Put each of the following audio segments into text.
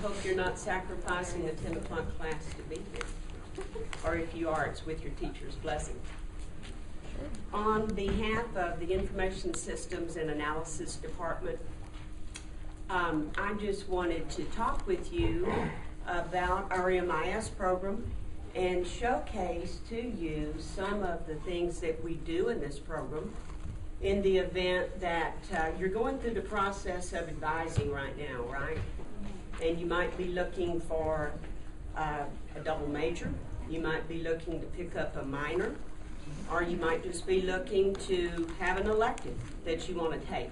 hope you're not sacrificing a 10 o'clock class to be here. Or if you are, it's with your teacher's blessing. On behalf of the Information Systems and Analysis Department, I just wanted to talk with you about our MIS program and showcase to you some of the things that we do in this program in the event that you're going through the process of advising right now, right? And you might be looking for a double major, you might be looking to pick up a minor, or you might just be looking to have an elective that you want to take.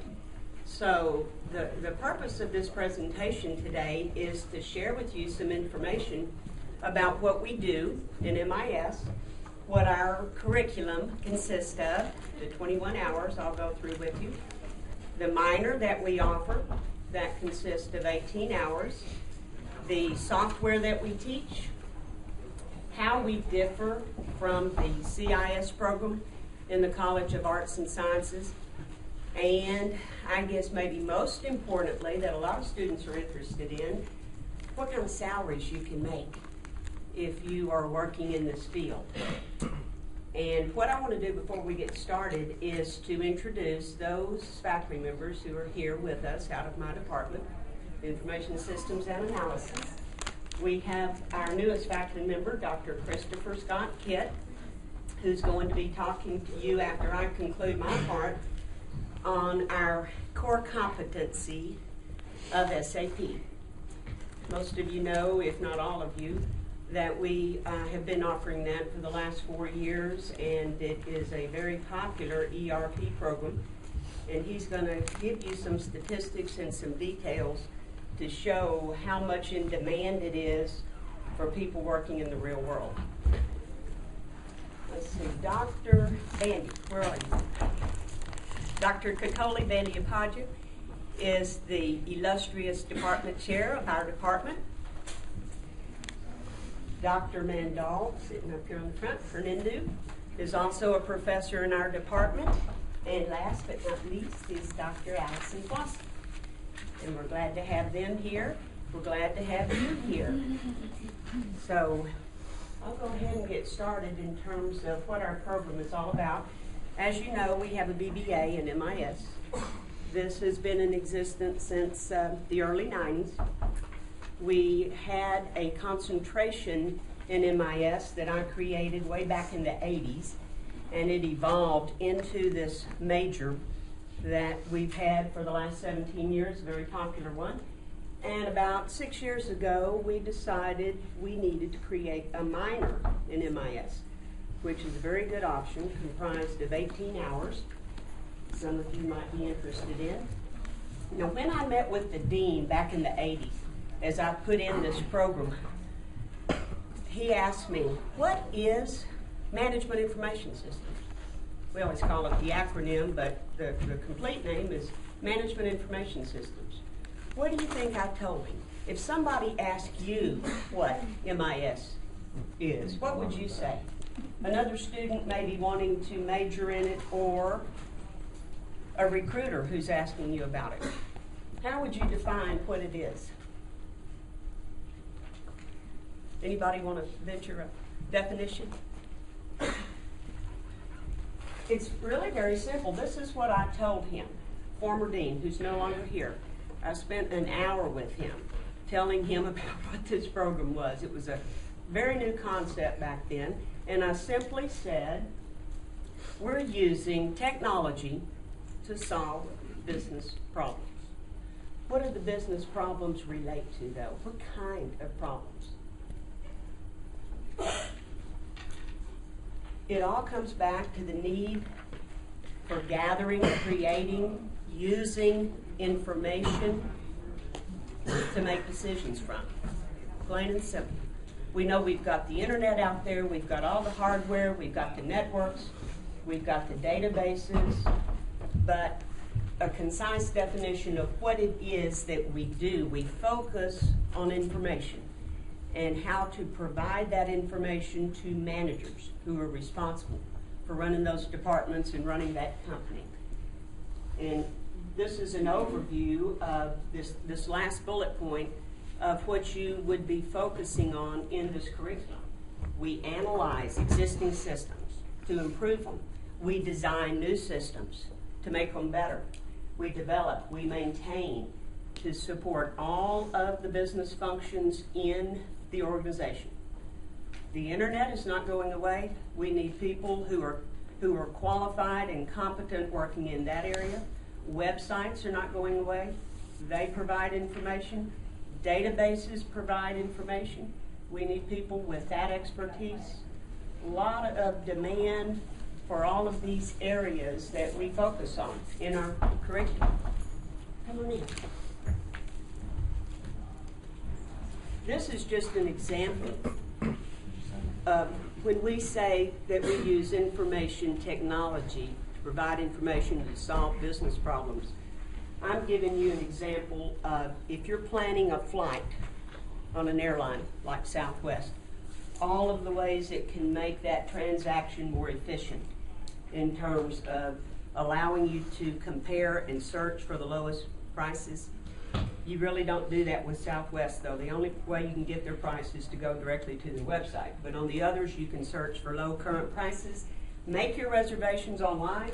So the purpose of this presentation today is to share with you some information about what we do in MIS, what our curriculum consists of, the 21 hours I'll go through with you, the minor that we offer that consists of 18 hours, the software that we teach, how we differ from the CIS program in the College of Arts and Sciences, and I guess maybe most importantly that a lot of students are interested in, what kind of salaries you can make if you are working in this field. And what I want to do before we get started is to introduce those faculty members who are here with us out of my department, Information Systems and Analysis. We have our newest faculty member, Dr. Christopher Scott Kitt, who's going to be talking to you after I conclude my part on our core competency of SAP. Most of you know, if not all of you, that we have been offering that for the last 4 years, and it is a very popular ERP program. And he's going to give you some statistics and some details to show how much in demand it is for people working in the real world. Let's see, Dr. Bandy, where are you? Dr. Kakoli Bandyapadya is the illustrious department chair of our department. Dr. Mandal, sitting up here on the front, Fernando, is also a professor in our department. And last but not least is Dr. Allison Foster. And we're glad to have them here. We're glad to have you here. So I'll go ahead and get started in terms of what our program is all about. As you know, we have a BBA in MIS. This has been in existence since the early 90s. We had a concentration in MIS that I created way back in the 80s, and it evolved into this major that we've had for the last 17 years, a very popular one. And about 6 years ago, we decided we needed to create a minor in MIS, which is a very good option, comprised of 18 hours. Some of you might be interested in. Now, when I met with the dean back in the 80s, as I put in this program, he asked me, what is Management Information Systems? We always call it the acronym, but the complete name is Management Information Systems. What do you think I told him? If somebody asked you what MIS is, what would you say? Another student may be wanting to major in it, or a recruiter who's asking you about it. How would you define what it is? Anybody want to venture a definition? It's really very simple. This is what I told him, former dean, who's no longer here. I spent an hour with him telling him about what this program was. It was a very new concept back then, and I simply said, we're using technology to solve business problems. What do the business problems relate to, though? What kind of problems? It all comes back to the need for gathering, creating, using information to make decisions from. Plain and simple. We know we've got the internet out there, we've got all the hardware, we've got the networks, we've got the databases, but a concise definition of what it is that we do. We focus on information and how to provide that information to managers who are responsible for running those departments and running that company. And this is an overview of this last bullet point of what you would be focusing on in this curriculum. We analyze existing systems to improve them. We design new systems to make them better. We develop, we maintain to support all of the business functions in the organization. The internet is not going away. We need people who are qualified and competent working in that area. Websites are not going away. They provide information. Databases provide information. We need people with that expertise. A lot of demand for all of these areas that we focus on in our curriculum. Come on in. This is just an example of when we say that we use information technology to provide information to solve business problems. I'm giving you an example of if you're planning a flight on an airline like Southwest, all of the ways it can make that transaction more efficient in terms of allowing you to compare and search for the lowest prices. You really don't do that with Southwest, though. The only way you can get their price is to go directly to their website. But on the others, you can search for low current prices, make your reservations online,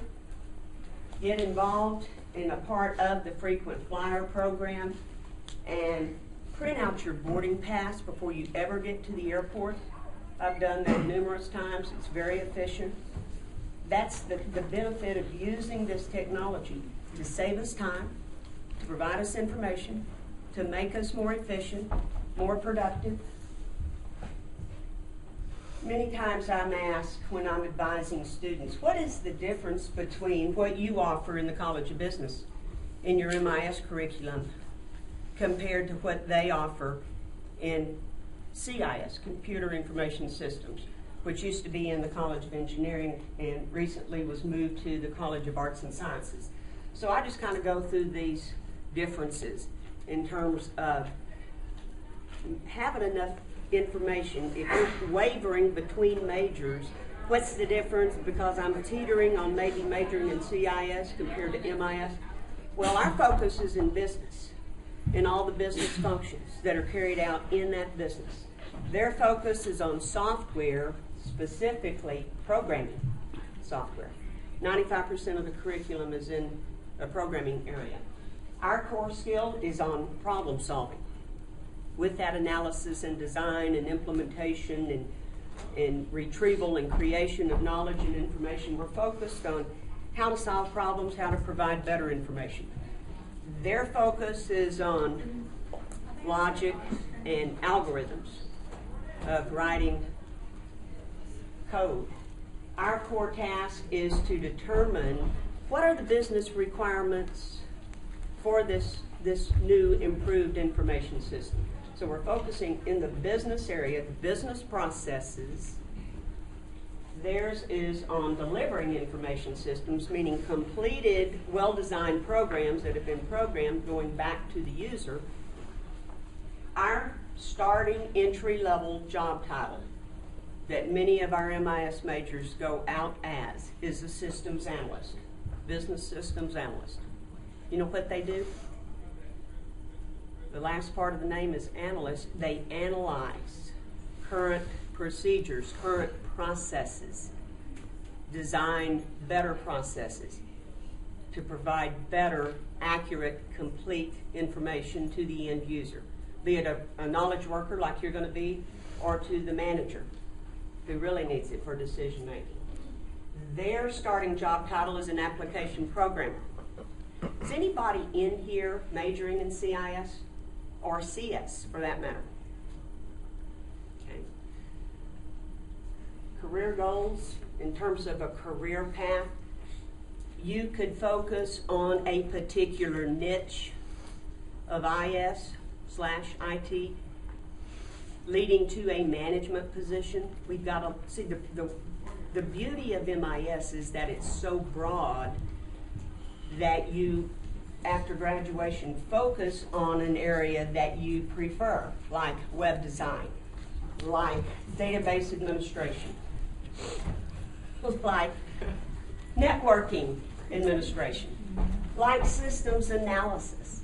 get involved in a part of the frequent flyer program, and print out your boarding pass before you ever get to the airport. I've done that numerous times. It's very efficient. That's the benefit of using this technology to save us time, to provide us information, to make us more efficient, more productive. Many times I'm asked when I'm advising students, what is the difference between what you offer in the College of Business in your MIS curriculum compared to what they offer in CIS, Computer Information Systems, which used to be in the College of Engineering and recently was moved to the College of Arts and Sciences. So I just kind of go through these differences in terms of having enough information. If you're wavering between majors, what's the difference because I'm teetering on maybe majoring in CIS compared to MIS? Well, our focus is in business, in all the business functions that are carried out in that business. Their focus is on software, specifically programming software. 95% of the curriculum is in a programming area. Our core skill is on problem solving. With that analysis and design and implementation and retrieval and creation of knowledge and information, we're focused on how to solve problems, how to provide better information. Their focus is on logic and algorithms of writing code. Our core task is to determine what are the business requirements for this new improved information system. So we're focusing in the business area, the business processes. Theirs is on delivering information systems, meaning completed, well-designed programs that have been programmed going back to the user. Our starting entry-level job title that many of our MIS majors go out as is a systems analyst, business systems analyst. You know what they do? The last part of the name is analyst. They analyze current procedures, current processes, design better processes to provide better, accurate, complete information to the end user, be it a knowledge worker like you're going to be, or to the manager who really needs it for decision making. Their starting job title is an application programmer. Is anybody in here majoring in CIS or CS for that matter? Okay. Career goals in terms of a career path, you could focus on a particular niche of IS/IT leading to a management position. We've got to see the beauty of MIS is that it's so broad that you, after graduation, focus on an area that you prefer, like web design, like database administration, like networking administration, like systems analysis.